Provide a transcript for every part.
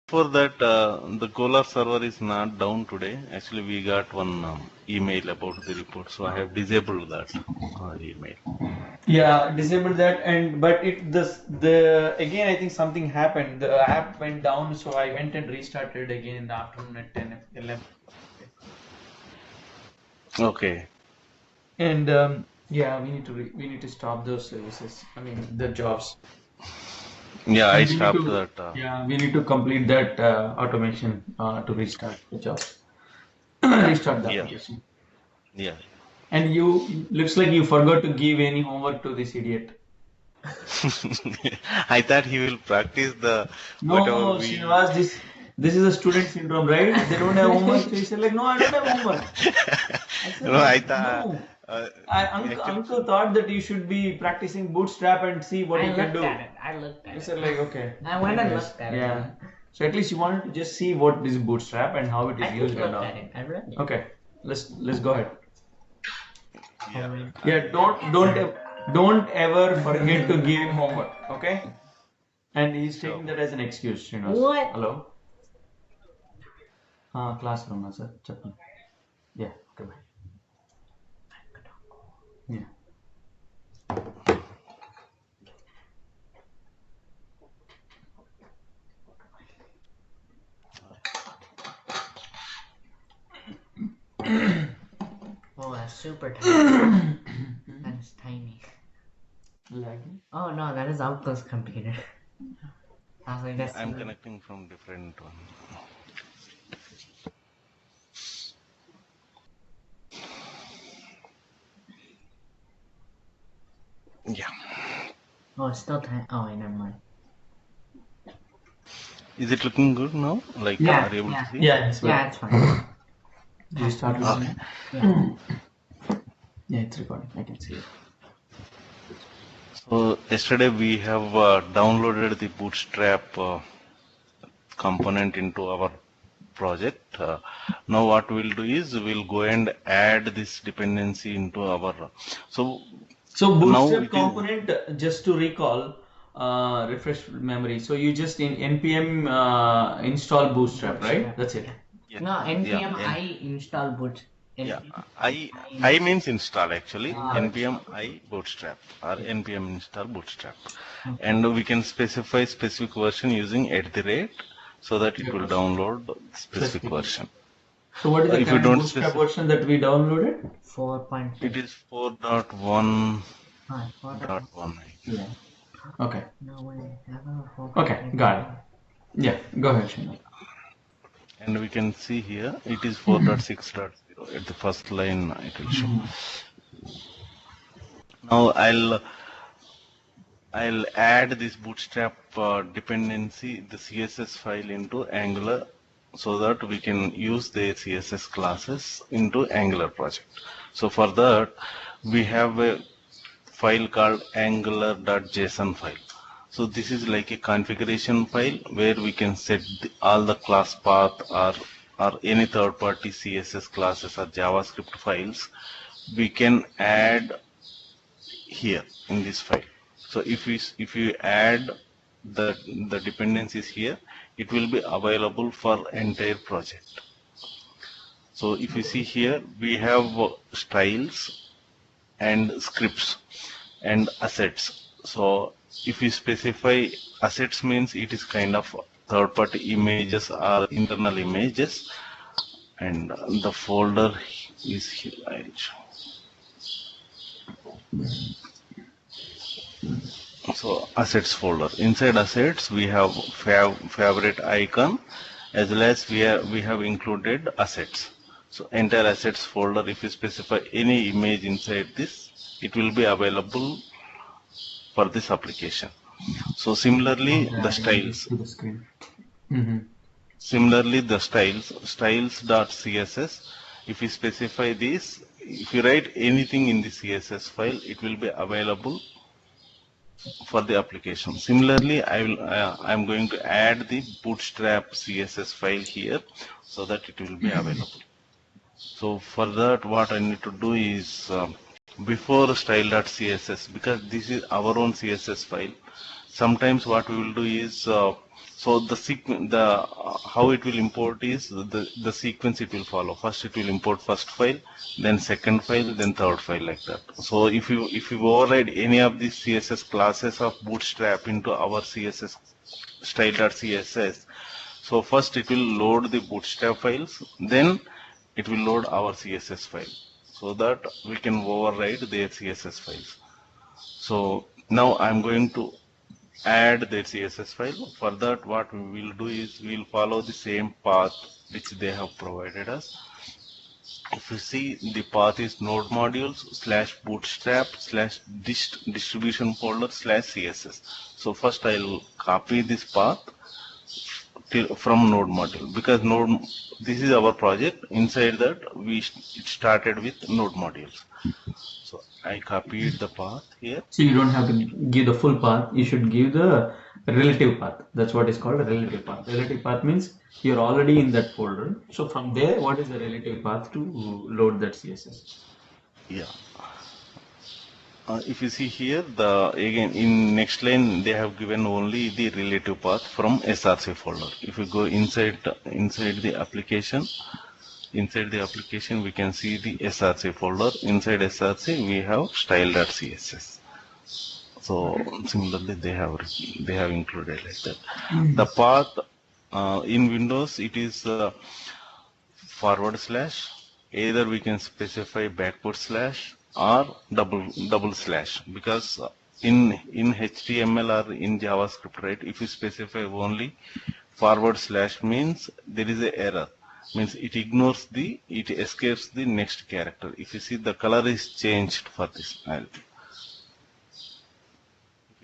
For that, the Golar server is not down today. Actually, we got one email about the report, so I have disabled that email. Yeah, disable that, and but it this the again I think something happened. The app went down, so I went and restarted again in the afternoon at 10 11. Okay. And yeah, we need to stop those services. I mean the jobs, Yeah, I and we need stopped to, that. yeah, we need to complete that automation to restart the jobs, restart the Yeah, application. yeah. And you looks like you forgot to give any homework to this idiot. I thought he will practice the whatever No, we. Srinivas, this is a student syndrome, right? They don't have homework. So he said, like, no, I don't have homework. I said, No, like, I thought no. uh, actually. Uncle thought that you should be practicing bootstrap and see what I you can looked do. at it. I looked at I it. said, like, okay. I went and Anyways, looked at yeah. it. So at least you wanted to just see what is bootstrap and how it I is just used and looked all. at it. I read it. Okay, let's go ahead. Yeah. Yeah, don't ever forget to give him homework. Okay. And he's Sure. taking that as an excuse, Srinivas. What? Hello. Classroom, sir. Chapman. Yeah. Okay. Bye. Yeah. Oh, that's super tiny. That is tiny. Lagging. Oh no, that is Uncle's computer. I was like, that's. I'm connecting from different one. Yeah. Oh, it's still tiny. Oh, wait, never mind. Is it looking good now? Like, Yeah, are you able yeah. to see? Yeah, it's good. Yeah, it's fine. You start Okay. recording? Yeah. Yeah, it's recording. I can see it. So yesterday we have downloaded the Bootstrap component into our project. Now what we'll do is we'll go and add this dependency into our. So So now Bootstrap it is. component, just to recall, refresh memory. So you just in npm install Bootstrap, right? That's it. Yeah, No, npm yeah, I install boot. yeah. I means install actually. Ah. npm I bootstrap or npm install bootstrap, and we can specify specific version using @ so that it will download specific Specific. version. So what is the If you current don't Bootstrap specify, version that we downloaded? 4.5. it is 4.1.1. Ah, 4.1. Yeah. Okay. No way. I have a 4.5. Okay, got it. Yeah, go ahead, Srinivas. And we can see here it is 4.6.0 at the first line it will show. Now I'll add this bootstrap dependency, the CSS file into Angular so that we can use the CSS classes into Angular project. So for that we have a file called angular.json file. So this is like a configuration file where we can set all the class path or any third-party CSS classes or JavaScript files we can add here in this file. So if you add the dependencies here, it will be available for entire project. So if you see here, we have styles and scripts and assets. So if you specify assets means it is kind of third-party images or internal images, and the folder is here. I'll show. So assets folder. Inside assets we have favorite icon as well as we have included assets. So entire assets folder, if you specify any image inside this, it will be available for this application. So similarly the styles. To the screen. Similarly the styles.css, if you specify this, if you write anything in the CSS file, it will be available for the application. Similarly, I'm going to add the bootstrap CSS file here so that it will be available. So for that, what I need to do is before style.css, because this is our own CSS file, sometimes what we will do is So the sequence, how it will import is the sequence it will follow. First it will import first file, then second file, then third file, like that. So if you override any of these CSS classes of Bootstrap into our CSS style.css, so first it will load the Bootstrap files, then it will load our CSS file, so that we can override their CSS files. So now I'm going to add their CSS file. For that, what we will do is we will follow the same path which they have provided us. If you see, the path is node modules slash bootstrap slash distribution folder slash CSS. So first I'll copy this path from node module, because node, this is our project. Inside that it started with node modules. So I copied the path here. So you don't have to give the full path, you should give the relative path. That's what is called a relative path. Relative path means you're already in that folder. So from there, what is the relative path to load that CSS? Yeah. If you see here, again in next line they have given only the relative path from SRC folder. If you go inside the application, we can see the SRC folder. Inside SRC we have style.css. So similarly they have included like that. The path in Windows, it is forward slash. Either we can specify backward slash or double slash, because in HTML or in JavaScript, right, if you specify only forward slash, means there is a error, means it escapes the next character. If you see, the color is changed for this.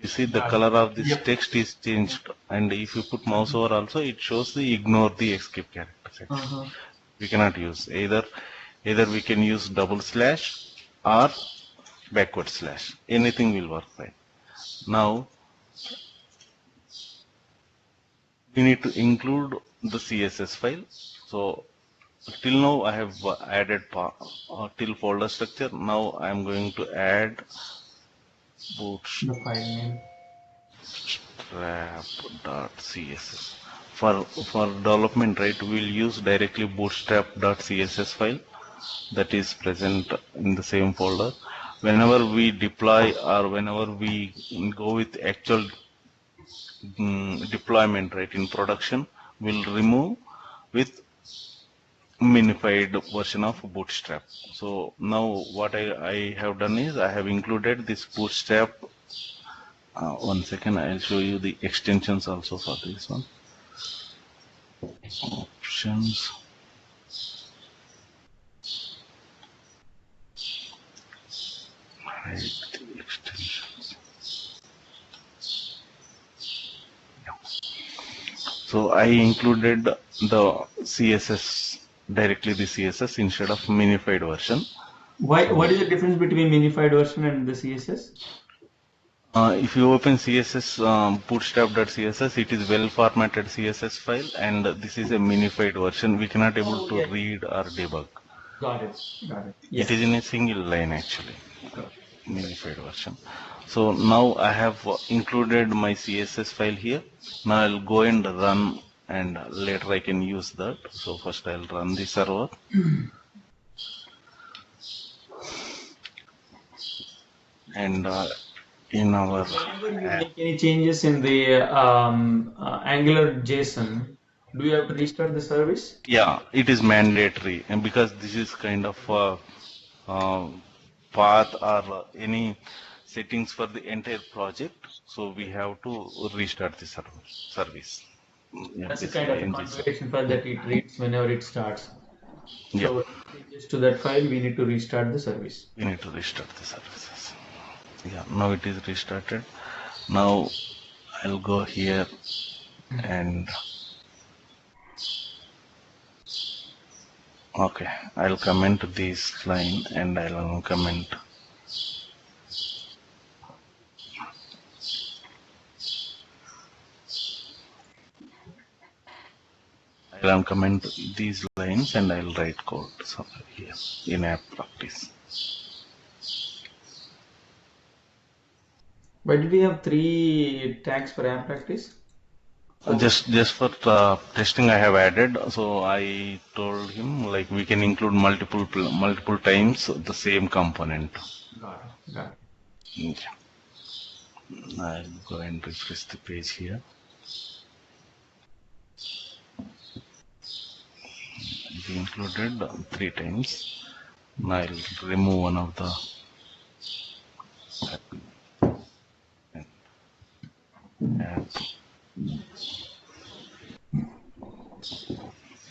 You see, the color of this text is changed, and if you put mouse over also, it shows the ignore the escape character section. We cannot use either we can use double slash or backward slash. Anything will work fine. Now we need to include the CSS file. So till now I have added till folder structure. Now I am going to add The file name. bootstrap.css. For development, right, we will use directly bootstrap.css file that is present in the same folder. Whenever we deploy or whenever we go with actual deployment, right, in production, we'll remove with minified version of Bootstrap. So now what I have done is I have included this Bootstrap. One second, I'll show you the extensions also for this one. Options. Hide the extensions. Yeah. So I included the CSS, directly the CSS instead of minified version. What is the difference between minified version and the CSS? If you open CSS, bootstrap.css, it is well formatted CSS file, and this is a minified version. We cannot able to read or debug. Got it. It is in a single line actually, minified version. So now I have included my CSS file here. Now I'll go and run, and later I can use that. So first I'll run the server. And in our Whenever you make any changes in the Angular JSON, do you have to restart the service? Yeah, it is mandatory, and because this is kind of path or any settings for the entire project, so we have to restart the service. Yeah, That's the this kind of NG configuration file that it reads whenever it starts. Yeah. So changes to that file, we need to restart the service. We need to restart the services. Yeah, now it is restarted. Now I'll go here and okay, I'll comment this line and I'll comment. I'll uncomment these lines and I'll write code somewhere here in app practice. Why did we have 3 tags for app practice? Just for testing I have added. So I told him like we can include multiple times the same component. Got it. Got it. Yeah. I'll go and refresh the page here. We included 3 times. Now I'll remove one of the app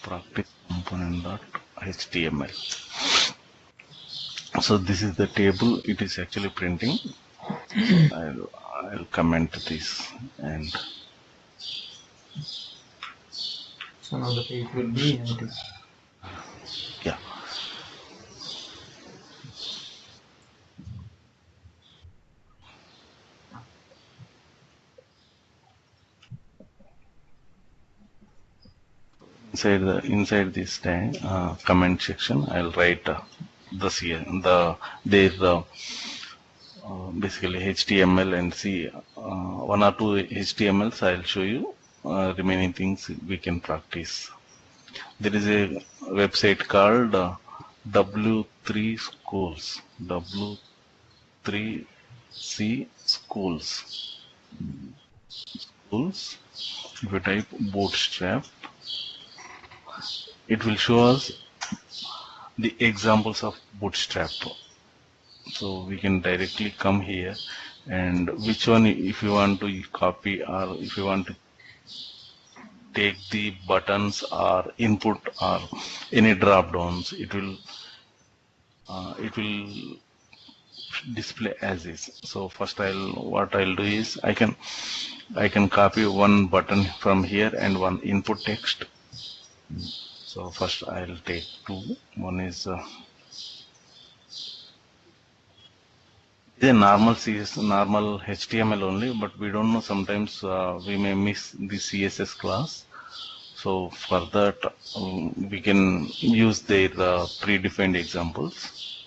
practice component.html. So this is the table it is actually printing. I'll comment this and So now the page will be empty. yeah. Inside this tag comment section, I'll write basically HTML and C, one or two HTMLs I'll show you. Remaining things we can practice. There is a website called W3 Schools. W3C Schools. Schools. If you type Bootstrap, it will show us the examples of Bootstrap. So we can directly come here and which one if you want to copy or if you want to take the buttons or input or any drop downs, it will display as is. So first what I'll do is I can copy one button from here and one input text. So first I'll take two. One is a normal HTML only, but we don't know, sometimes we may miss the CSS class. So for that we can use their predefined examples.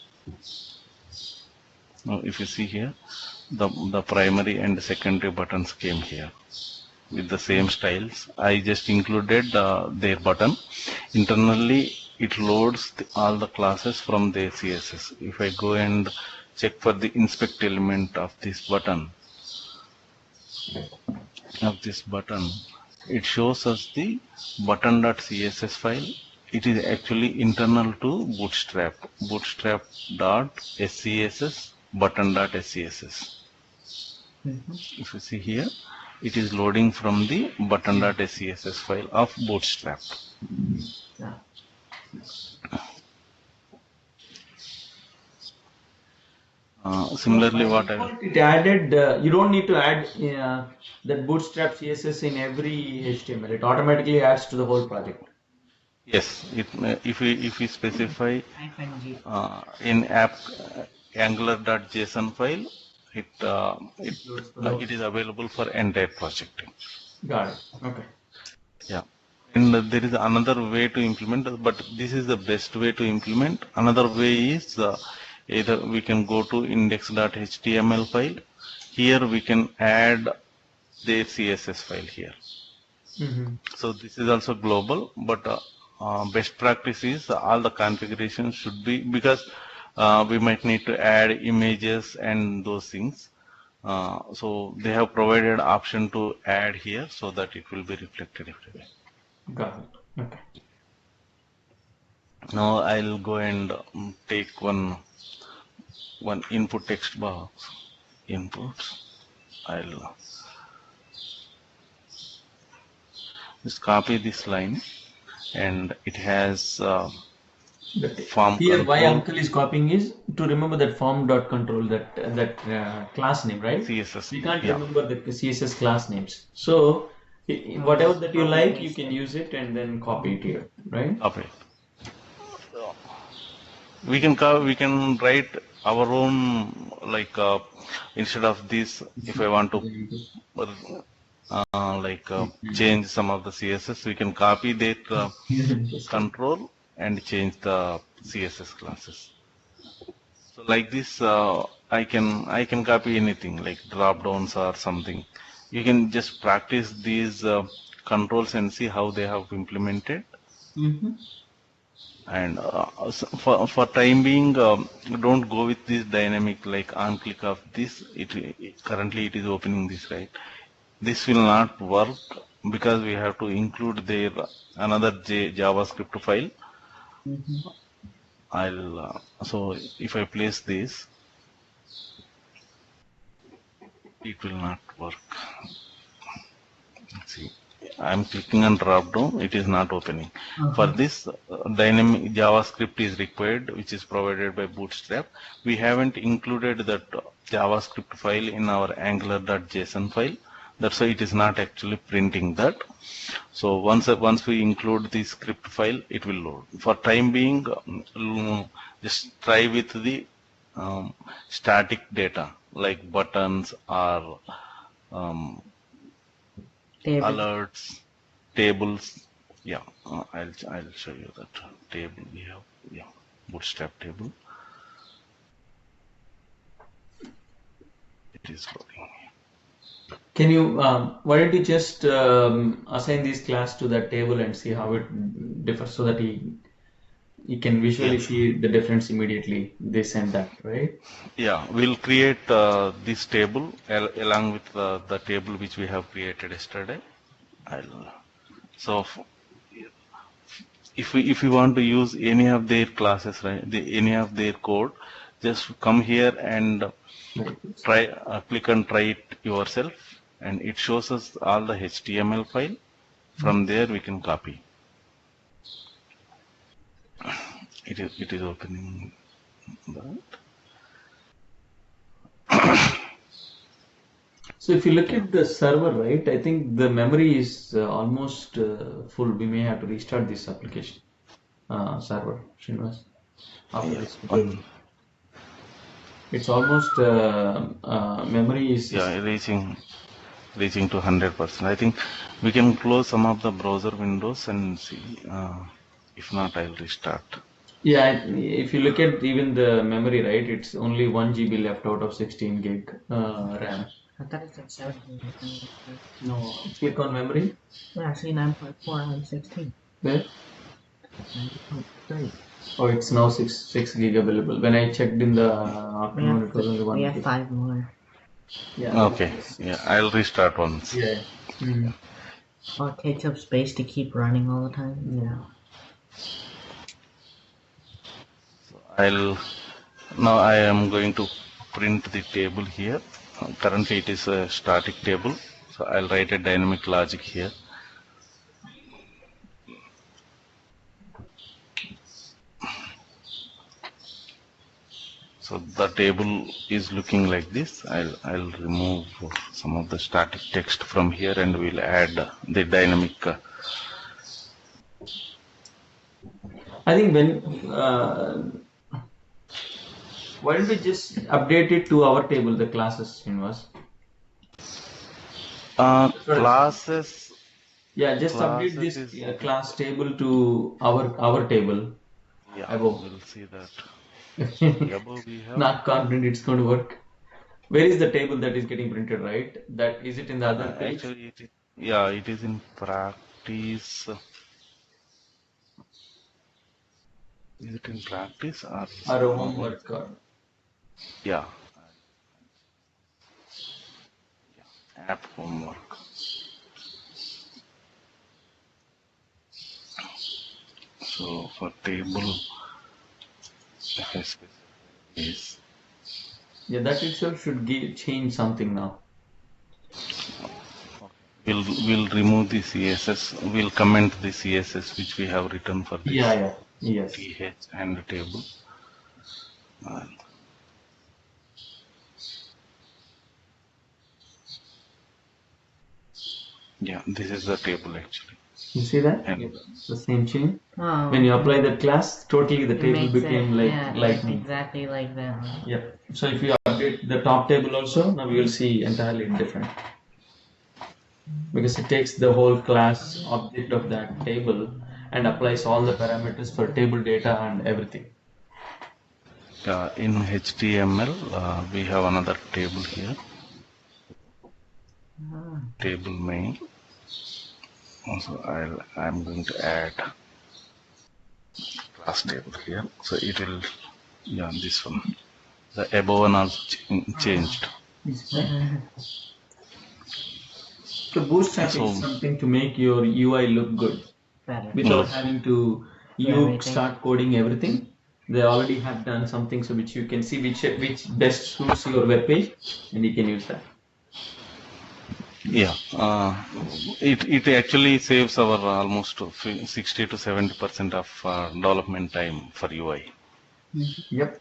Now if you see here, the primary and secondary buttons came here with the same styles. I just included their button. Internally it loads all the classes from their CSS. If I go and check for the inspect element of this button, it shows us the button.css file. It is actually internal to Bootstrap. Bootstrap.scss button.scss. If you see here, it is loading from the button.scss file of Bootstrap. Yeah. Similarly, By default, it added, you don't need to add that Bootstrap CSS in every HTML. It automatically adds to the whole project. Yes, if we specify -G. in app angular.json file, it is available for entire project. Got it. Okay. Yeah. And there is another way to implement, but this is the best way to implement. Another way is either we can go to index.html file. Here we can add their CSS file here. So this is also global, but best practice is all the configurations should be, because we might need to add images and those things. So they have provided option to add here so that it will be reflected everywhere. Got it. Okay. Now I'll go and take one input text box. Inputs. I'll just copy this line, and it has form here control. why uncle is copying is to remember that form.control, that class name, right? CSS. We can't remember the CSS class names. So whatever that you like, you can use it and then copy it here, right? Copy. We can write our own, like instead of this, if I want to change some of the CSS, we can copy that control and change the CSS classes. So like this, I can copy anything like drop downs or something. You can just practice these controls and see how they have implemented. Mm-hmm. And for time being, don't go with this dynamic like on click of this. Currently it is opening this, right? This will not work because we have to include their another JavaScript file. Mm-hmm. So if I place this, it will not work. See, I'm clicking on drop down, it is not opening. For this, dynamic JavaScript is required, which is provided by Bootstrap. We haven't included that JavaScript file in our angular.json file. That's why it is not actually printing that. So once we include the script file, it will load. For time being, just try with the static data like buttons or Table. alerts, tables. Yeah, I'll show you that table we have. Yeah, Bootstrap table. It is loading. Can you, why don't you just assign this class to that table and see how it differs so that you can visually see the difference immediately, this and that, right? Yeah, we'll create this table along with the table which we have created yesterday. So if we want to use any of their classes, right, any of their code, just come here and try click and try it yourself, and it shows us all the HTML file. From there we can copy. It is opening that. So if you look at the server, right, I think the memory is almost full. We may have to restart this application server, Srinivas. After this, it's almost memory is reaching to 100%. I think we can close some of the browser windows and see. If not, I'll restart. Yeah, if you look at even the memory, right, it's only 1 GB left out of 16 gig RAM. I thought it said 17. No, click on memory. Yeah, I see 9.4 on 16. Where? 9.3. Oh, it's now 6 gig available. When I checked in the afternoon, it was only 1 We have gig. 5 more. Yeah. Okay. Yeah, I'll restart once. Yeah. Oh, it takes up space to keep running all the time. Yeah. Now I am going to print the table here. Currently it is a static table, so I'll write a dynamic logic here. So the table is looking like this. I'll remove some of the static text from here and we'll add the dynamic. I think when why don't we just update it to our table, the classes, Srinivas? Classes. Yeah, just update this class table to our table. Yeah, above. we'll see that. Above we have. Not confident it's going to work. Where is the table that is getting printed, right? That is it in the other page? Actually, it is in practice. Is it in practice or Or homework? Yeah. App homework. So for table, is Yeah, that itself should change something now. we'll remove the CSS. We'll comment the CSS which we have written for this. Yes. TH and the table. Yeah, this is the table actually. You see that? And The same chain. Oh, When you apply that class, totally the it table makes became it, like yeah, lightning. exactly like that. Huh? Yep. So if you update the top table also, now you will see entirely different. Because it takes the whole class object of that table and applies all the parameters for table data and everything. in HTML, we have another table here. Table main. So I'm going to add class table here. So it will, yeah, this one. The above one also changed. So Bootstrap So is something to make your UI look good Better. without Mm. having to you everything. start coding everything. They already have done something so which you can see which best suits your web page, and you can use that. yeah, it actually saves our almost 60 to 70% of development time for UI. Yep.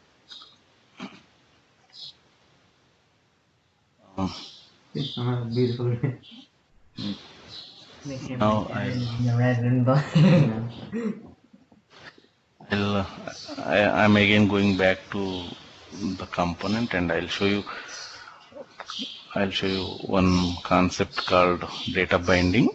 Beautiful. Make sure Now my name is in the red and black. I'm again going back to the component, and I'll show you one concept called data binding.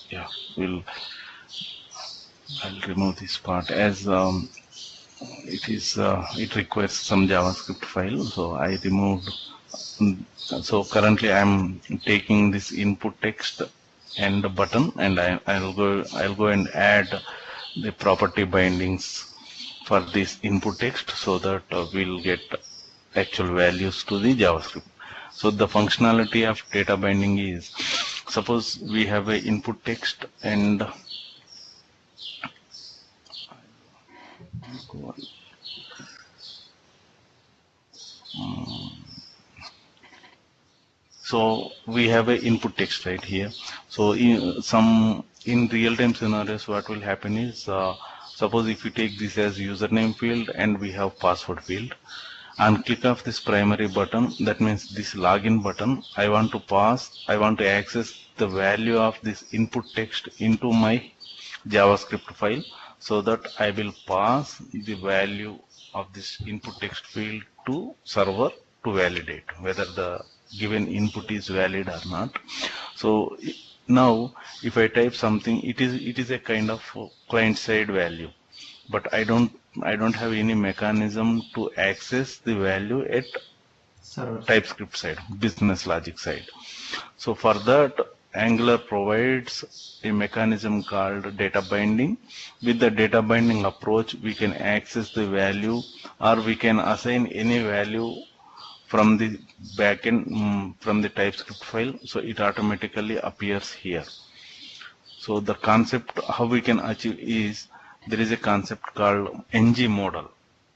Yeah, I'll remove this part as it requires some JavaScript file, so I removed. So currently I'm taking this input text and the button, and I'll go and add the property bindings for this input text so that we'll get actual values to the JavaScript. So the functionality of data binding is, suppose we have a input text and so we have a input text right here. So in real-time scenarios, what will happen is, suppose if you take this as username field and we have password field, and click of this primary button, that means this login button, I want to access the value of this input text into my JavaScript file, so that I will pass the value of this input text field to server to validate whether the given input is valid or not. So now if I type something, it is a kind of client side value, but I don't have any mechanism to access the value at Server. TypeScript side, business logic side. So for that, Angular provides a mechanism called data binding. With the data binding approach, we can access the value, or we can assign any value from the backend, from the TypeScript file, so it automatically appears here. So the concept how we can achieve is, there is a concept called ng model,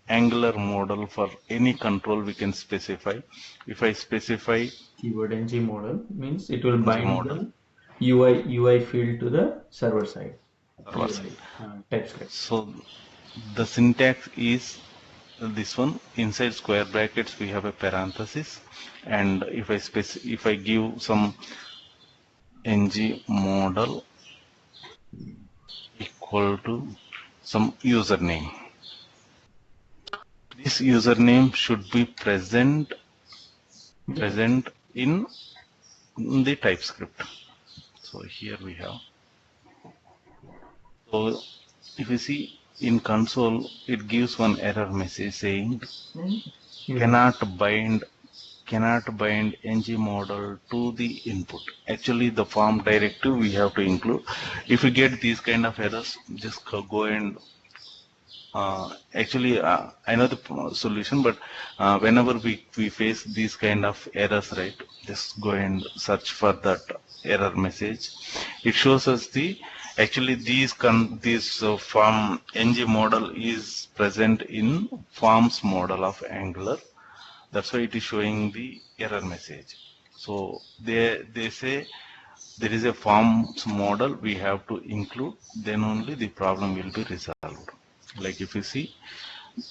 Angular model. For any control we can specify. If I specify Keyword ng model means it will ng bind model, the UI field to the server side. server side. TypeScript. So the syntax is this one. Inside square brackets we have a parenthesis, and if I give some ng model equal to some username, this username should be present in the TypeScript. So here we have. So if you see in console, it gives one error message saying cannot bind ng model to the input. Actually, the form directive we have to include. If you get these kind of errors, just go and I know the solution, but whenever we face these kind of errors, right, just go and search for that error message. It shows us actually this form ng model is present in forms model of Angular. That's why it is showing the error message. So they say there is a forms model we have to include, then only the problem will be resolved. Like if you see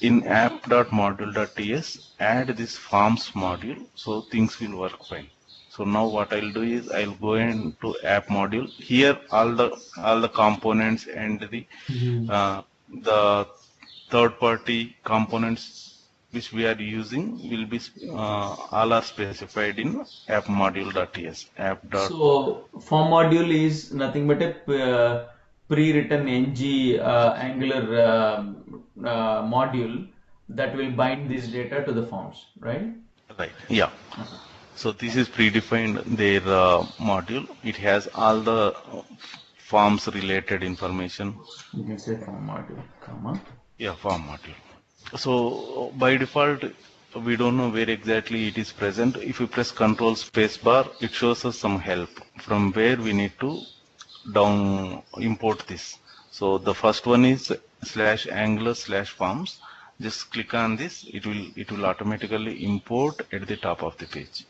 in app.module.ts, add this forms module, so things will work fine. So now what I'll do is I'll go into app module. Here all the components and the third party components which we are using will be all are specified in app module.ts app dot. So form module is nothing but a pre-written ng Angular module that will bind this data to the forms, right? Right. Yeah. So this is predefined their module. It has all the forms related information. You can say form module, comma. Yeah, form module. So by default, we don't know where exactly it is present. If we press Control space bar, it shows us some help from where we need to import this. So the first one is /Angular/forms. Just click on this. It will automatically import at the top of the page.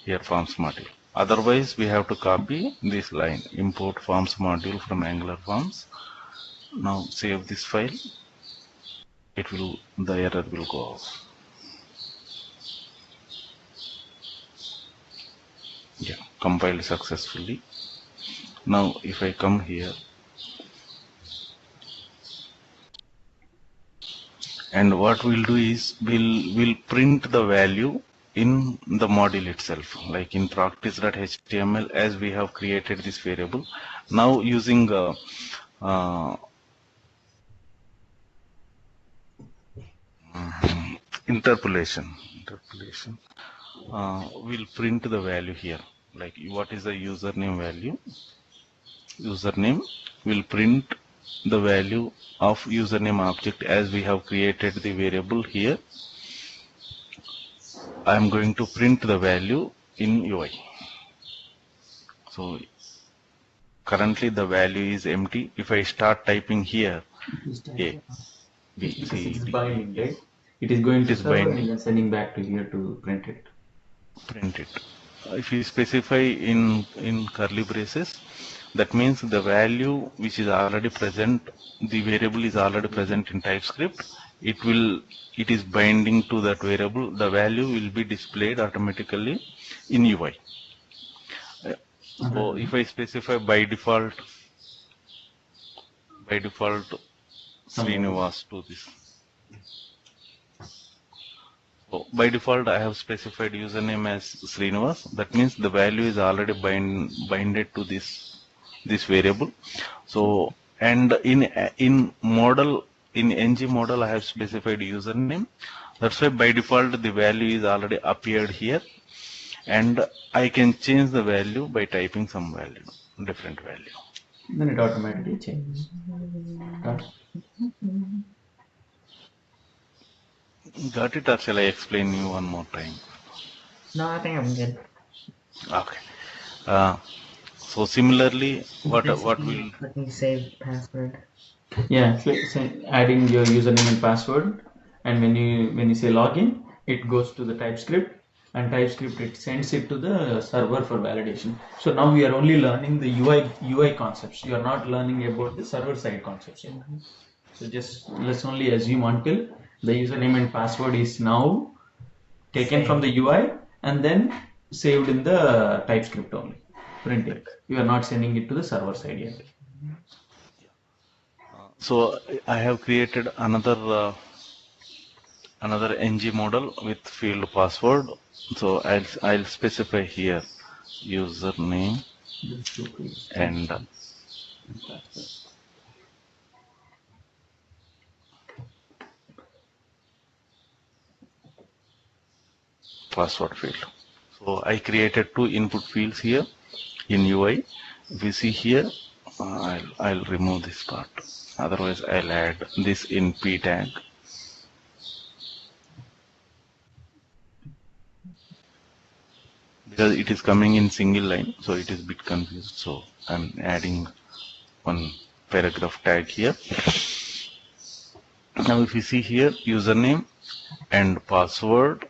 Here forms module. Otherwise, we have to copy this line, import forms module from Angular forms. Now save this file. The error will go off. Yeah, compiled successfully. Now if I come here and what we'll do is we'll print the value in the module itself, like in practice.html, as we have created this variable. Now using interpolation, we'll print the value here, like what is the username value. Username will print the value of username object as we have created the variable here. I am going to print the value in UI. So currently the value is empty. If I start typing here A, B, C, It's D, binding, right? It is going It to is server binding. and then sending back to here to print it. print it. If you specify in curly braces, that means the value which is already present, the variable is already present in TypeScript. It is binding to that variable. The value will be displayed automatically in UI. So if I specify by default Srinivas to this. So by default, I have specified username as Srinivas. That means the value is already binded to this variable. So and in model, in ng model, I have specified username. That's why by default the value is already appeared here, and I can change the value by typing some value, different value. Then it automatically changes. Got it, or shall I explain you one more time? No, I think I'm good. Okay. So similarly, what will Clicking save password. Yeah, so adding your username and password, and when you say login, it goes to the TypeScript, and TypeScript it sends it to the server for validation. So now we are only learning the UI concepts. You are not learning about the server side concepts yet. So just let's only assume until the username and password is now taken from the UI and then saved in the TypeScript only. Printing. You are not sending it to the server side yet. So I have created another ng model with field password. So I'll specify here username and password field. So I created two input fields here in UI. If you see here, I'll remove this part. Otherwise, I'll add this in p tag. Because it is coming in single line, so it is a bit confused. So I'm adding one paragraph tag here. Now if you see here, username and password,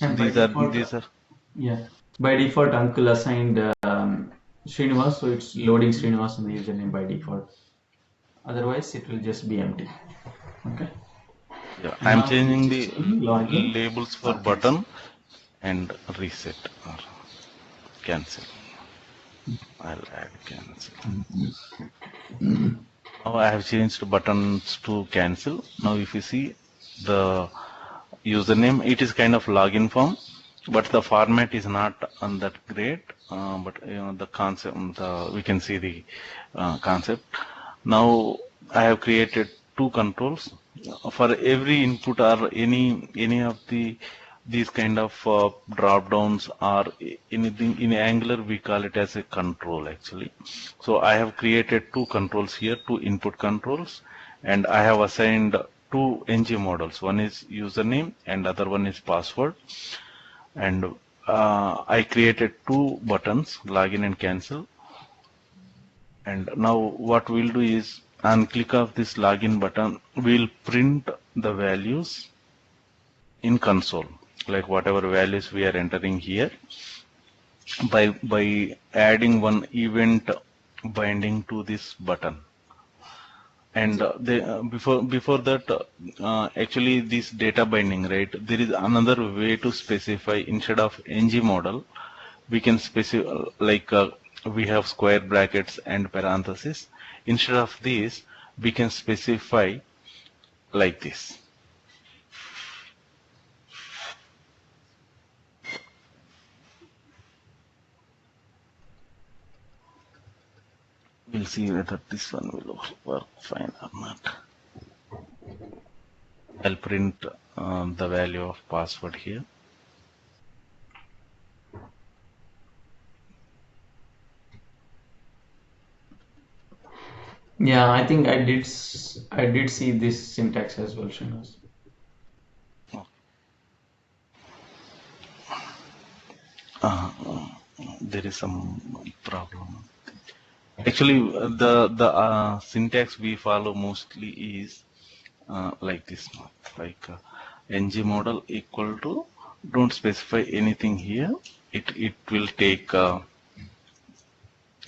And these are yeah. By default, uncle assigned Srinivas, so it's loading Srinivas in the username by default. Otherwise, it will just be empty. Okay. Yeah, I'm changing the login. labels for button and reset or cancel. I'll add cancel. Now I have changed buttons to cancel. Now if you see, the username. It is kind of login form, but the format is not on that great. But the concept, we can see the concept. Now I have created two controls for every input or any of these kind of drop downs or anything in Angular we call it as a control actually. So I have created two controls here, two input controls, and I have assigned two ng models. One is username and other one is password. And I created two buttons, login and cancel. And now what we'll do is on click of this login button, we'll print the values in console, like whatever values we are entering here by adding one event binding to this button. And before that, actually this data binding, right? There is another way to specify. Instead of ng model, we can specify like we have square brackets and parentheses. Instead of this, we can specify like this. We'll see whether this one will work fine or not. I'll print the value of password here. Yeah, I think I did see this syntax as well, Srinivas. There is some problem. Actually, the syntax we follow mostly is like this, like ng model equal to, don't specify anything here. It will take.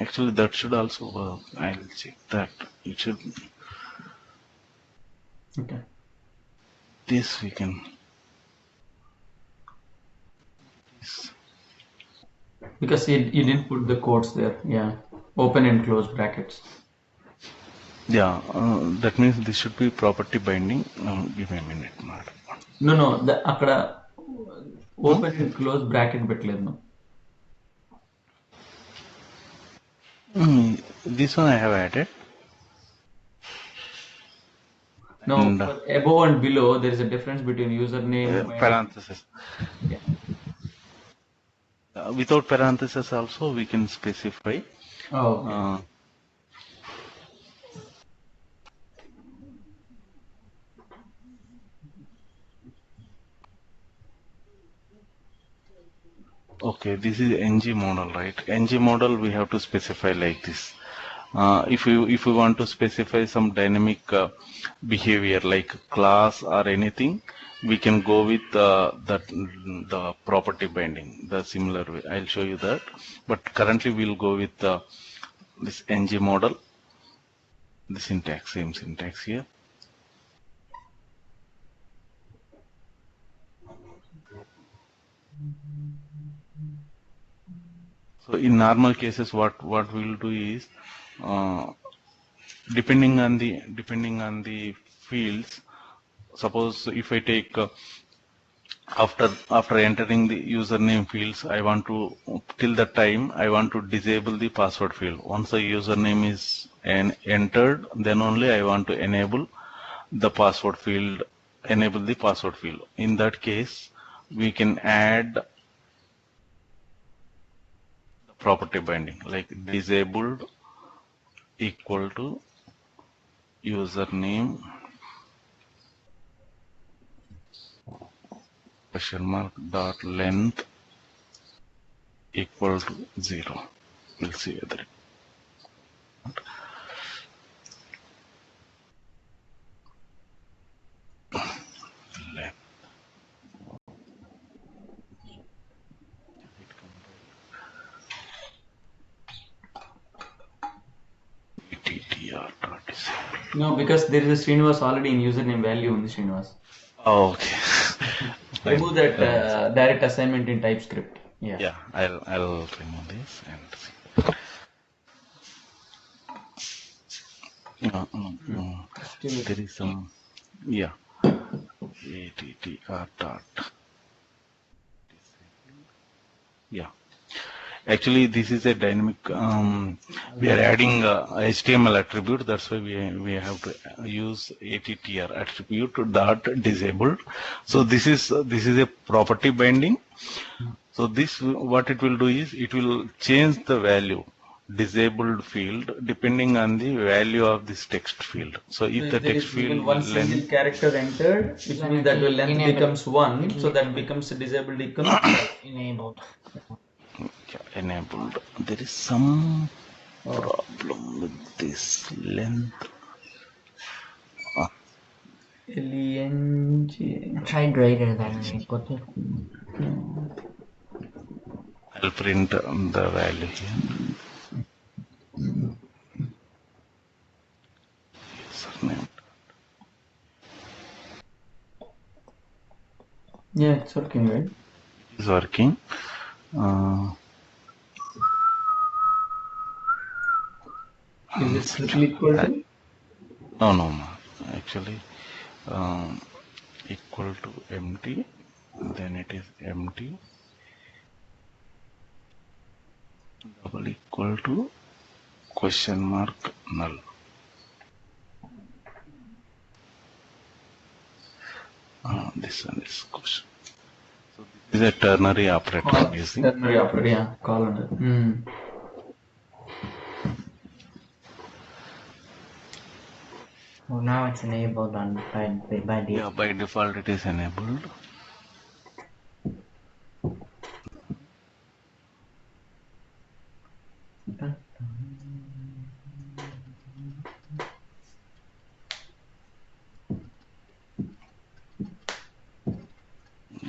Actually, that should also work. I will check that. It should. Okay. This we can. This. Because you didn't put the quotes there. Yeah. Open and close brackets. Yeah, that means this should be property binding. Give me a minute. No, అక్కడ open and close bracket పెట్టలేదు no. This one I have added. No, And, above and below there is a difference between username and parenthesis. Yeah. Without parenthesis also we can specify. Oh, okay. Okay, this is ng model, right? ng model we have to specify like this. If we want to specify some dynamic behavior like class or anything, we can go with the property binding, the similar way. I'll show you that. But currently we'll go with this ng model, the syntax, same syntax here. So in normal cases, what we'll do is, depending on the fields. Suppose if I take after entering the username fields, I want to till the time I want to disable the password field. Once the username is entered, then only I want to enable the password field. In that case, we can add property binding like disabled equal to username question mark dot length equal to 0. We'll see whether it. No, because there is a Srinivas already in username value in the Srinivas. Oh, okay. Remove that direct assignment in TypeScript. Yeah. Yeah, I'll remove this and see. There is some, yeah. attr dot. Yeah. Actually, this is a dynamic. We are adding HTML attribute. That's why we have to use attr attribute dot disabled. So this is a property binding. So this what it will do is it will change the value disabled field depending on the value of this text field. So if the there text is even field one single length, character entered, which Then means it that the will length enable- becomes 1, it will so that enable. becomes disabled becomes Enabled. enabled, there is some problem with this length. LENG. Try greater than or equal to. I'll print the value here. Username. Yeah, it's working, right? Is working. Is it equal to? No. Actually, equal to empty. Then it is empty. Double equal to question mark null. This one is question. So this is a ternary operator I'm using. Ternary operator, yeah, columnar. Well, now it's enabled on by default. Yeah, by default it is enabled.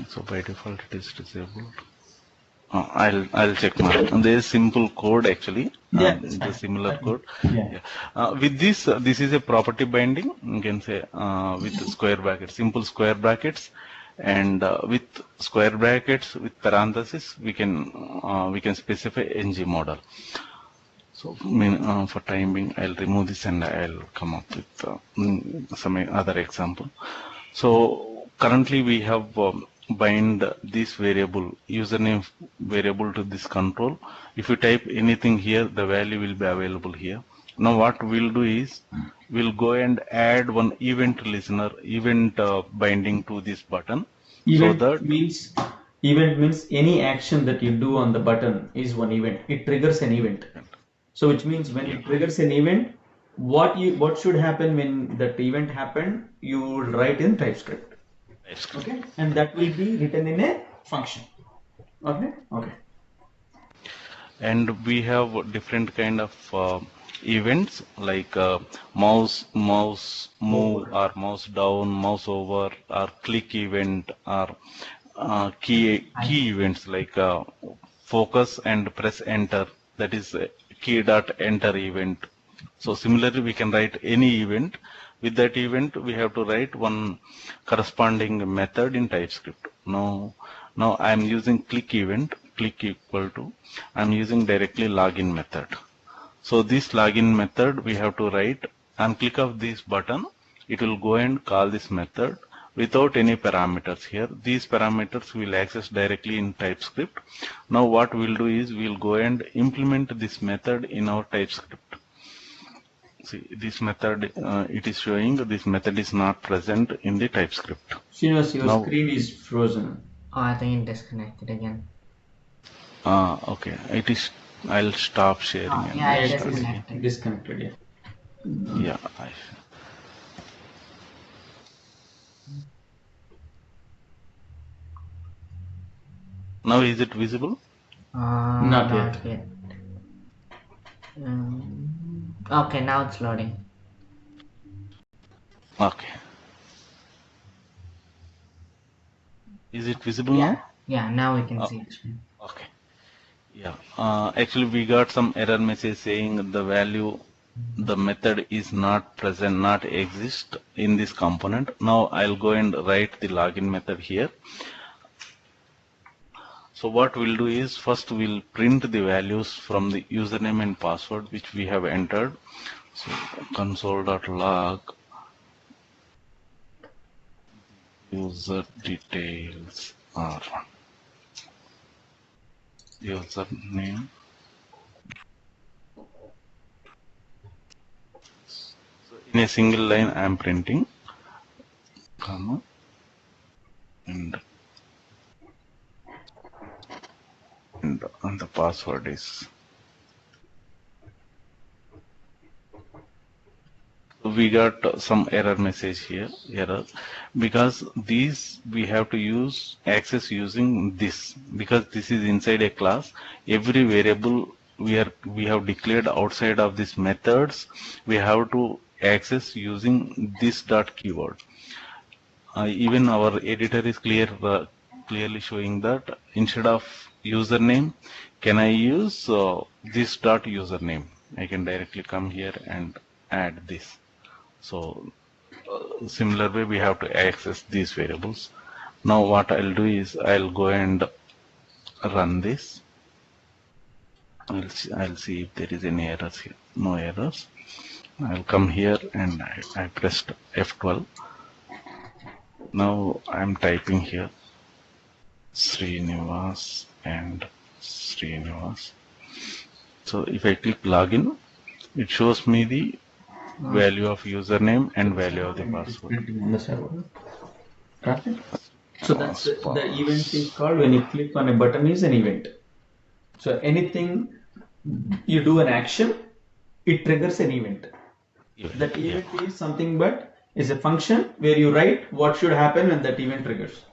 So by default it is disabled. I'll check my. There is simple code actually. Yeah, The similar code. Yeah. With this is a property binding. You can say with square brackets, simple square brackets, and with square brackets with parentheses, we can specify ng model. So for time being, I'll remove this and I'll come up with some other example. So currently we have bind this variable username variable to this control. If you type anything here, the value will be available here. Now what we'll do is we'll go and add one event listener event binding to this button. Event so that means any action that you do on the button is one event. It triggers an event. So which means when it triggers an event, what should happen when that event happened? You will write in TypeScript. Okay, and that will be written in a function. Okay. And we have different kind of events like mouse move or mouse down, mouse over, or click event, or key events like focus and press enter. That is key dot enter event. So similarly, we can write any event. With that event, we have to write one corresponding method in TypeScript. Now I am using click event, click equal to, I am using directly login method. So this login method we have to write, and click of this button, it will go and call this method without any parameters here. These parameters will access directly in TypeScript. Now what we'll do is we'll go and implement this method in our TypeScript. See, this method, it is showing this method is not present in the TypeScript. Srinivas, your Now- screen is frozen. Oh, I think it disconnected again. Okay, it is. I'll stop sharing. Oh, and yeah, I'll it start is again. Disconnected, yeah. Yeah. Now is it visible? Not yet. Okay, now it's loading. Okay. Is it visible Yeah. now? Yeah, now we can see it. Okay. Yeah. Actually, we got some error message saying the value, the method is not present, not exist in this component. Now I'll go and write the login method here. So what we'll do is first we'll print the values from the username and password which we have entered. So console.log user details are username. In a single line, I am printing, comma, and the password is. We got some error message here, error, because these we have to use access using this, because this is inside a class. Every variable we have declared outside of these methods, we have to access using this dot keyword. Even our editor is clearly showing that instead of username, can I use this dot username? I can directly come here and add this. So similar way we have to access these variables. Now what I'll do is I'll go and run this. I'll see if there is any errors here. No errors. I'll come here and I pressed F12. Now I'm typing here Srinivas and Srinivas. So if I click login, it shows me the value of username and value of the password. Printing on the server. Got it? So that's the event is called, when you click on a button, is an event. So anything you do an action, it triggers an event. That event is something but is a function where you write what should happen when that event triggers.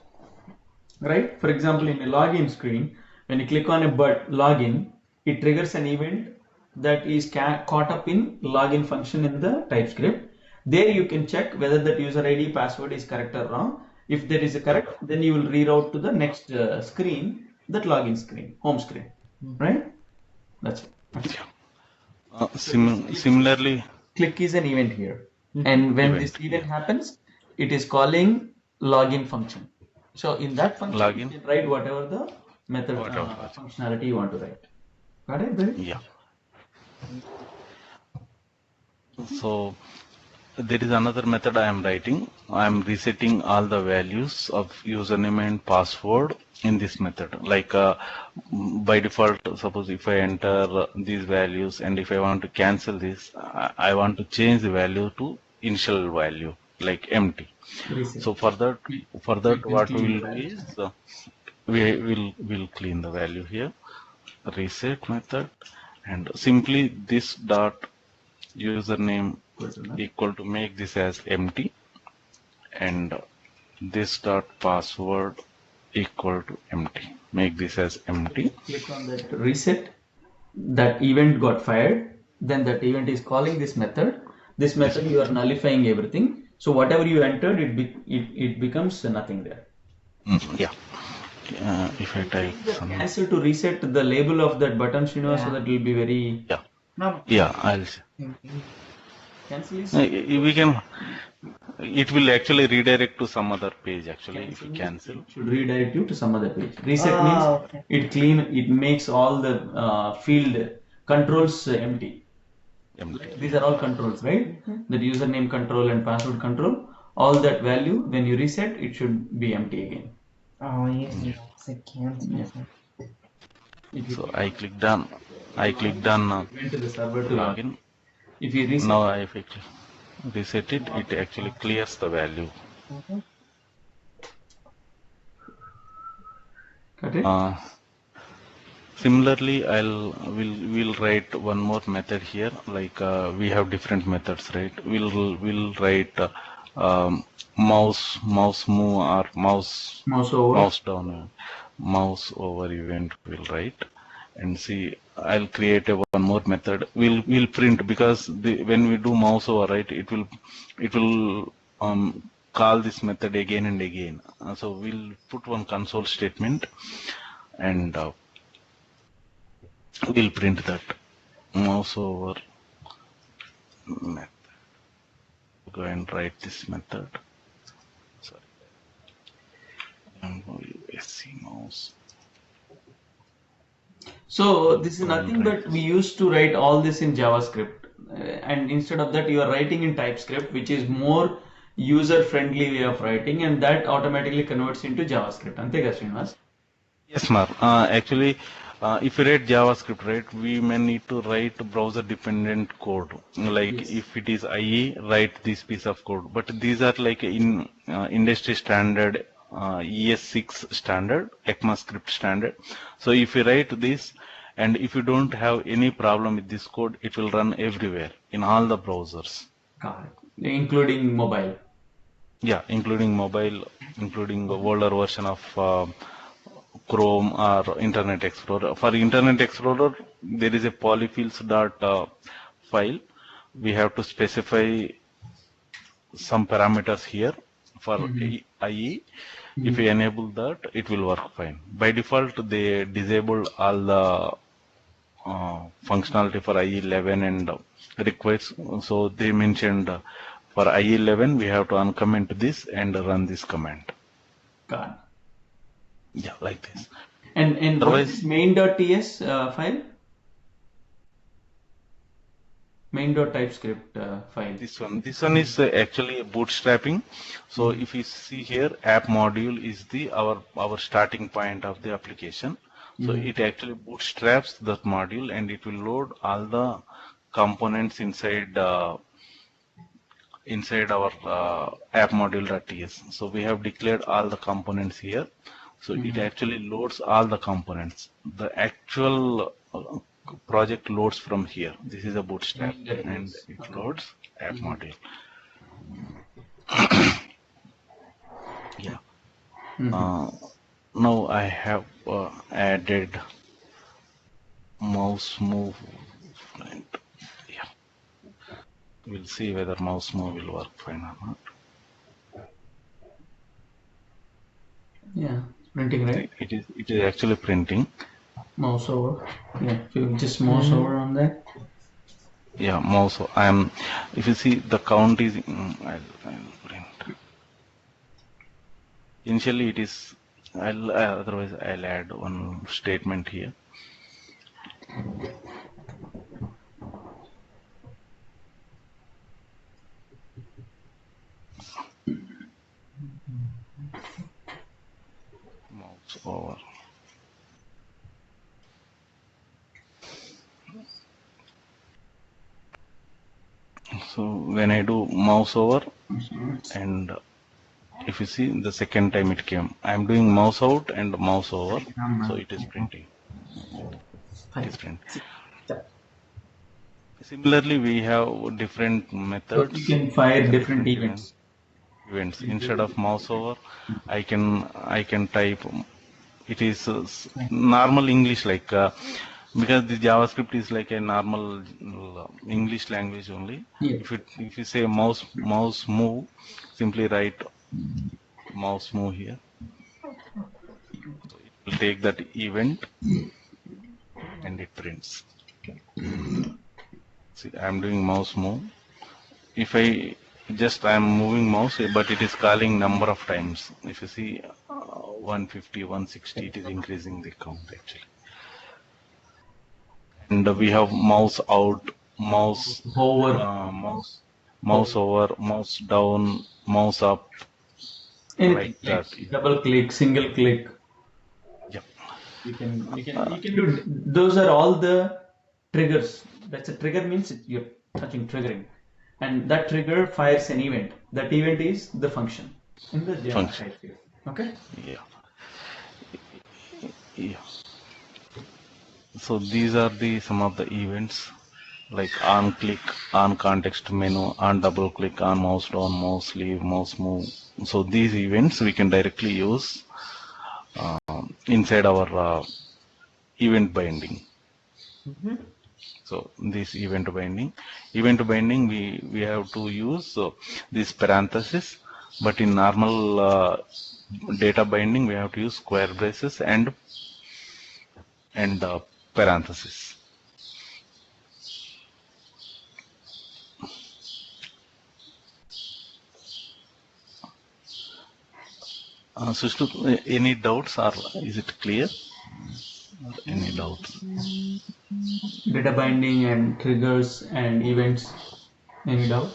Right? For example, in a login screen, when you click on a login, it triggers an event that is caught up in login function in the TypeScript. There you can check whether that user ID password is correct or wrong. If there is a correct, then you will reroute to the next screen, that login screen, home screen. Right? That's it. Similarly, click is an event here, and when this event happens, it is calling login function. So in that function, you can write whatever the method functionality you want to write. Got it, Barry? Yeah. So there is another method I am writing. I am resetting all the values of username and password in this method. Like by default, suppose if I enter these values and if I want to cancel this, I want to change the value to initial value, like empty. Reset. So for that what we will do is we will clean the value here, reset method, and simply this dot username equal to make this as empty, and this dot password equal to empty, make this as empty. Click on that reset, that event got fired, then that event is calling this method. This method you are nullifying everything, so whatever you entered, it becomes nothing there. Yeah. If I type some cancel to reset the label of that button, Srinivas, so that it will be very I'll cancel is we can, it will actually redirect to some other page actually. If you cancel, it should redirect you to some other page. Reset means it makes all the field controls empty. These are all controls, right? The username control and password control, all that value, when you reset, it should be empty again. Oh, yes, it's cancel. So I click done. Went to the server to login. If you reset, now if I reset it, it actually clears the value. Got it? Similarly, we'll write one more method here. Like we have different methods, right? We'll write mouse move or mouse down, mouse over event. We'll write and see. I'll create one more method. We'll print, because when we do mouse over, right, it will call this method again and again. So we'll put one console statement and we'll print that mouse over method. Go and write this method. Sorry. SC mouse. So this is nothing but we used to write all this in JavaScript, and instead of that you are writing in TypeScript, which is more user-friendly way of writing, and that automatically converts into JavaScript. Ante ka, Srinivas? Yes, Mark. Actually, if you write JavaScript, right, we may need to write browser-dependent code. Like Yes. if it is IE, write this piece of code. But these are like in industry standard, ES6 standard, ECMAScript standard. So if you write this, and if you don't have any problem with this code, it will run everywhere in all the browsers. Got it. Including mobile. Yeah, including mobile, including the older version of Chrome or Internet Explorer. For Internet Explorer, there is a polyfills dot file. We have to specify some parameters here for IE. If we enable that, it will work fine. By default, they disable all the functionality for IE11 and requires. So they mentioned for IE11, we have to uncomment this and run this command. Got it. Yeah, like this. And what Otherwise- is main.ts file? Main.typescript file. This one is actually bootstrapping. So if you see here, app module is the our starting point of the application. So it actually bootstraps that module and it will load all the components inside inside our app module.ts. So we have declared all the components here. So it actually loads all the components. The actual project loads from here. This is a bootstrap and it loads app module. Yeah. Now I have added mouse move. And yeah, we'll see whether mouse move will work fine or not. Yeah, printing, right? It is actually printing. Mouse over. Yeah, if you just mouse over on that. Yeah, mouse. If you see the count is. I'll print. Initially, it is. Otherwise I'll add one statement here. Mouse over. So when I do mouse over, and if you see the second time it came, I'm doing mouse out and mouse over, so it is printing. It is printing. Similarly, we have different methods. You can fire different events. Instead of mouse over, I can type. It is normal English, like because the JavaScript is like a normal English language only. Yeah. If you say mouse move, simply write mouse move here. So it will take that event and it prints. See, I'm doing mouse move. If I am moving mouse, but it is calling number of times. If you see 150, 160, it is increasing the count actually. And we have mouse out, mouse Over. mouse over, mouse down, mouse up. Anything. Like that. Double click, single click. Yep. You can do. Those are all the triggers. That's a trigger, means you're touching triggering, and that trigger fires an event. That event is the function in the Java Function. type. Okay. Yeah. Yeah. So these are some of the events, like on click, on context menu, on double click, on mouse down, mouse leave, mouse move. So these events we can directly use inside our event binding. So this event binding, we have to use this parenthesis, but in normal data binding we have to use square braces and parenthesis. Sushruth, any doubts, or is it clear? Any doubts? Data binding and triggers and events. Any doubt?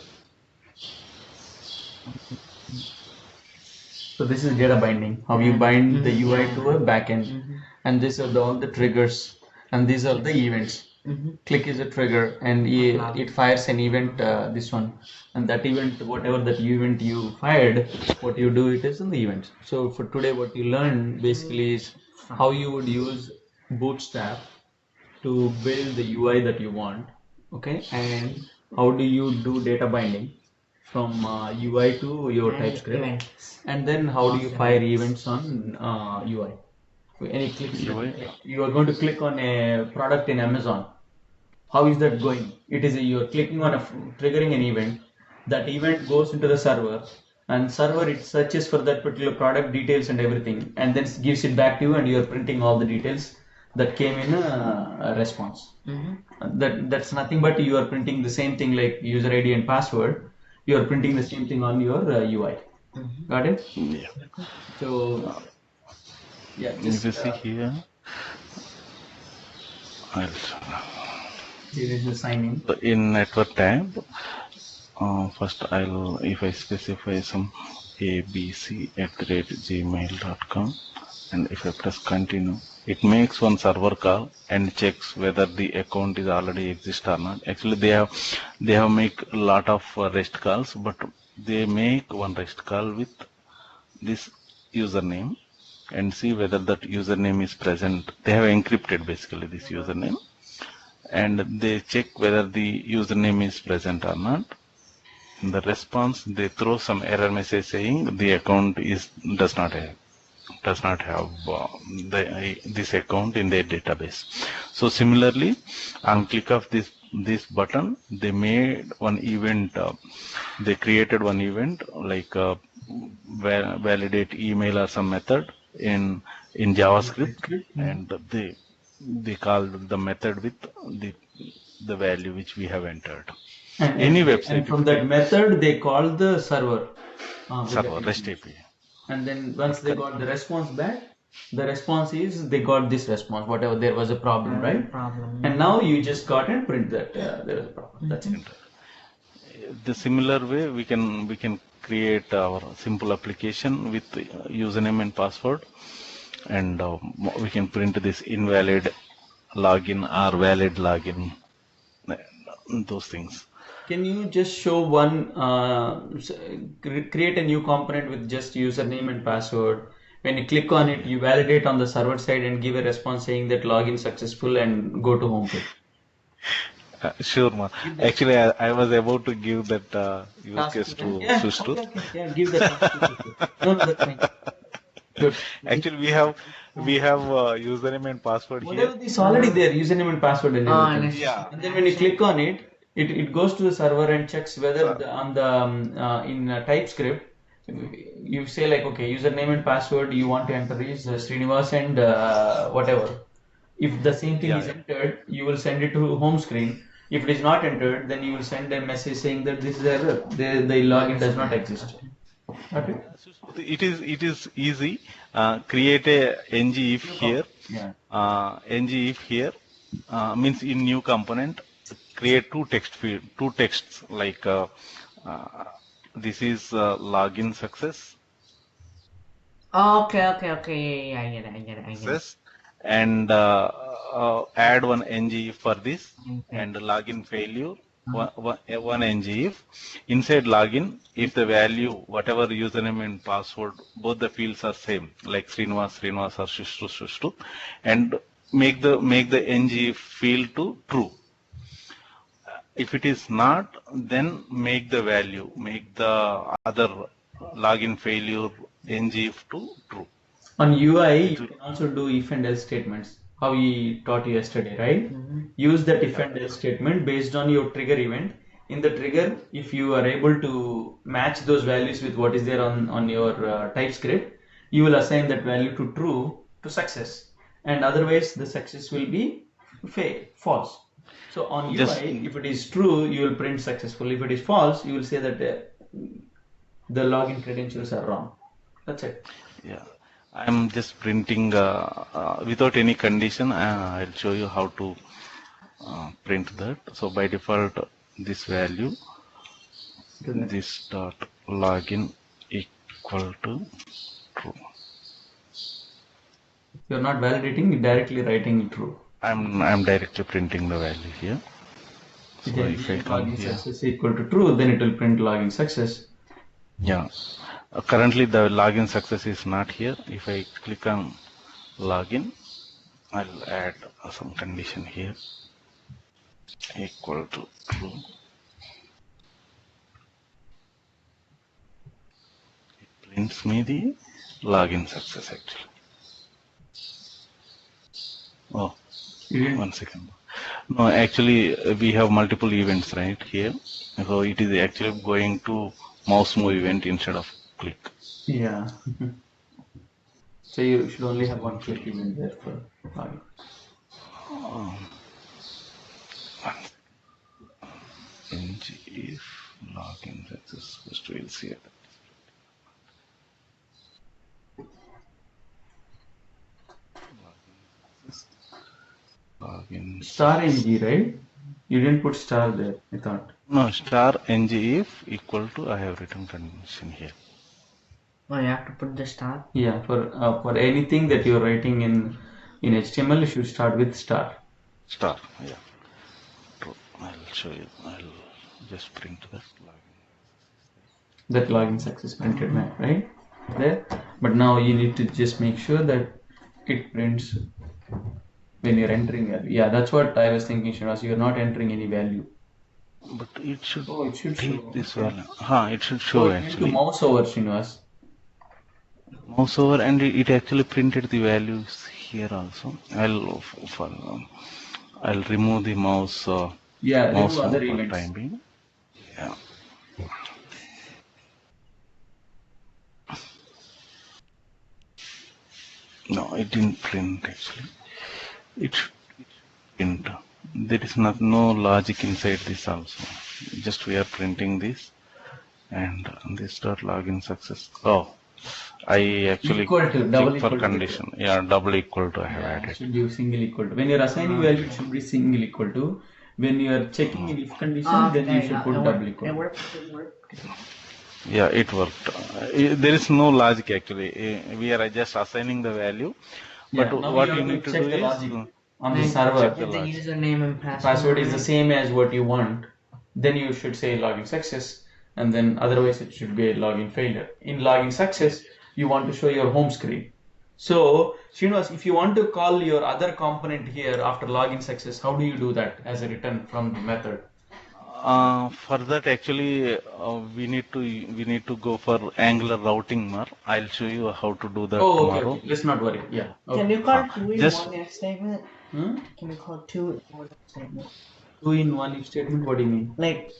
So this is data binding, how you bind the UI to a backend, and these are all the triggers, and these are the events. Click is a trigger, and it fires an event. This one, and that event, whatever that event you fired, what you do it is in the events. So for today, what you learn basically is how you would use Bootstrap to build the UI that you want, okay, and how do you do data binding from UI to your TypeScript, Events. and then how do you fire events on UI. Any clicks you are going to click on a product in Amazon, how is that going? It is you're clicking on triggering an event, that event goes into the server, and server it searches for that particular product details and everything, and then gives it back to you, and you're printing all the details that came in a response. That's nothing but you are printing the same thing like user ID and password. You are printing the same thing on your UI. Got it? Yeah. So yeah, If just you see here, I'll here is the signing. so in network tab, first if I specify some abc@gmail.com, and if I press continue, it makes one server call and checks whether the account is already exist or not. Actually, they have make a lot of REST calls, but they make one REST call with this username and see whether that username is present. They have encrypted basically this username, and they check whether the username is present or not. In the response, they throw some error message saying the account does not have this account in their database. So similarly, on click of this button, they made one event. They created one event like validate email or some method in JavaScript, and they called the method with the value which we have entered. And Any website. And from that method, they called the server. Server REST API. And then once they got the response back, the response is they got this response, whatever there was a problem, right? Problem. And now you just got and print that there is a problem. That's it. The similar way we can create our simple application with username and password, and we can print this invalid login or valid login, those things. Can you just show one, create a new component with just username and password? When you click on it, you validate on the server side and give a response saying that login successful and go to home page. Sure, ma. Actually, I was about to give that use case to Sushtu. Okay, yeah, give that. No, that's fine. Good. Actually, we have username and password Whatever here. is already there, username and password and everything. Yeah. And then when you click on it, it goes to the server and checks whether in TypeScript you say like, okay, username and password you want to enter is Srinivas and whatever. If the same thing is entered, you will send it to home screen. If it is not entered, then you will send a message saying that this is error. The login does not exist. Okay. It is easy. Create a ng if here. Yeah. Ng if here means in new component. Create two texts like this is login success. Okay. Yeah, I get it. Success, and add one ng for this, and login failure. One ng if inside login, if the value whatever username and password both the fields are same like Srinivas or Shushtu, and make the ng if field to true. If it is not, then make the other login failure ng if to true. On UI, you can also do if and else statements. How we taught you yesterday, right? Use that if and else statement based on your trigger event. In the trigger, if you are able to match those values with what is there on your TypeScript, you will assign that value to true to success, and otherwise the success will be false. So on UI, if it is true, you will print successful. If it is false, you will say that the login credentials are wrong. That's it. Yeah. I'm just printing without any condition. I'll show you how to print that. So by default, this value, this dot login equal to true. If you're not validating, you're directly writing true. I'm directly printing the value here. So if I come login here, success equal to true, then it will print login success. yeah. Currently the login success is not here. If I click on login, I'll add some condition here equal to true. It prints me the login success actually. Oh, You didn't- one second. No, actually we have multiple events right here. So it is actually going to mouse move event instead of click. Yeah. So you should only have one click event there for login. Ng if login success first we'll see it. Login. Star ng, right? You didn't put star there, I thought. No, star ng if equal to I have written condition here. Oh, you have to put the star. Yeah, for anything that you're writing in HTML, you should start with star. Star, yeah. True. I'll show you. I'll just print that login. That login success printed now, right? There. But now you need to just make sure that it prints when you're entering value. Yeah, that's what I was thinking, Srinivas. You're not entering any value. But it should Oh, it should take show. this value. It should show So you need to actually. mouse over, Srinivas. Mouse over and it actually printed the values here also. I'll remove the mouse Yeah, mouse remove other for events. time being. Yeah. No, it didn't print actually. It should print. There is no logic inside this also. Just we are printing this and this dot login success. Oh, I actually Equal to, double check for equal to. condition. Yeah, double equal to I have Yeah, it added. should be single equal to. When you're assigning value, it should be single equal to. When you are checking in if condition, then you should put double equal It to. worked. It worked. Yeah, it worked. There is no logic actually. We are just assigning the value. But Yeah, now what you you have to need to check do the is logic on the Then server. check the If the logic. username and password. Password is the same as what you want, then you should say login success, and then otherwise it should be a login failure. In login success, you want to show your home screen. So, Srinivas, if you want to call your other component here after login success, how do you do that as a return from the method? For that actually we need to go for Angular routing more. I'll show you how to do that Oh, okay, tomorrow. okay. Let's not worry. Yeah. Can Okay. you call two in just- one if statement? Hmm? Can you call two in one if statement? Two in one if statement. What do you mean? Like,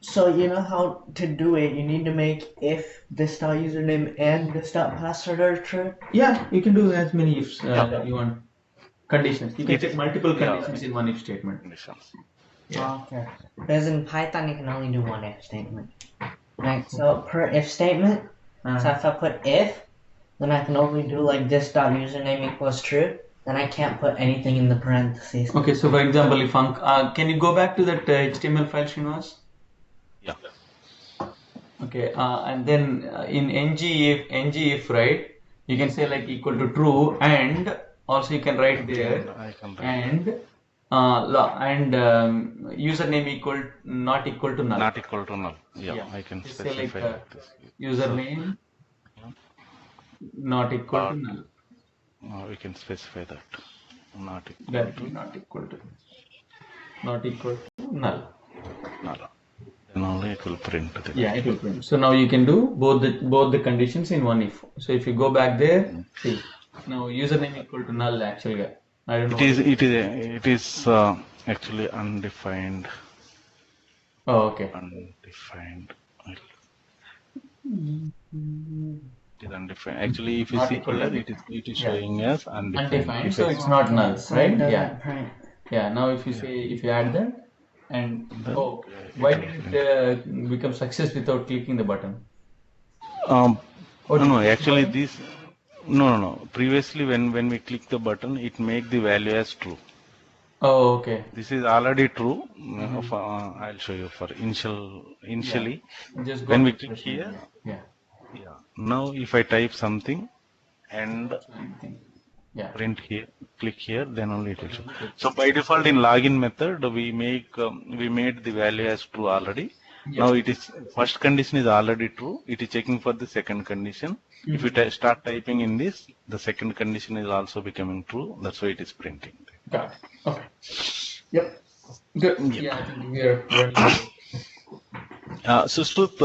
so you know how to do it. You need to make if this dot username and this dot password are true. Yeah, you can do as many ifs that you want. Conditions. You can It- check multiple yeah. conditions in one if statement. Conditions. Yeah. Okay. Because in Python you can only do one if statement. Right. So per if statement. So if I put if, then I can only do like this dot username equals true. Then I can't put anything in the parentheses. Okay, so for example, if can you go back to that HTML file, Srinivas? Yeah. Okay, and then in ng if right, you can say like equal to true, and also you can write there I can write and username not equal to null. not equal to null. Yeah, Yeah. I can Just say specify like, like this. Username not equal to null. We can specify that. Not equal Directly not equal to null. to null. Then only it will print. The Yeah, it will print. So now you can do both the conditions in one if. So if you go back there, see now username equal to null actually. I don't know. It is actually undefined. Oh, okay. Undefined. It is undefined. Actually, if you Not see equal here, to- it is Yeah. showing as undefined. Undefined, If so I- it's not null, So right? it doesn't Yeah, print. yeah. Now if you add that, and Then oh, it why will did it become success without clicking the button? Oh, Oh, no, did- actually no. Previously, when we click the button, it make the value as true. Oh, okay. This is already true. Mhm. I'll show you for initially. Just go When we to click question. here, Yeah. yeah. Now if I type something and Same thing. Yeah. print here, click here, then only it will show. So by default in login method, we made the value as true already. Now Yep. it is first condition is already true. It is checking for the second condition. If you start typing in this, the second condition is also becoming true. That's why it is printing. Got it. Okay. Yep. Good. Yep. Yeah, I think we are running. Sushrut,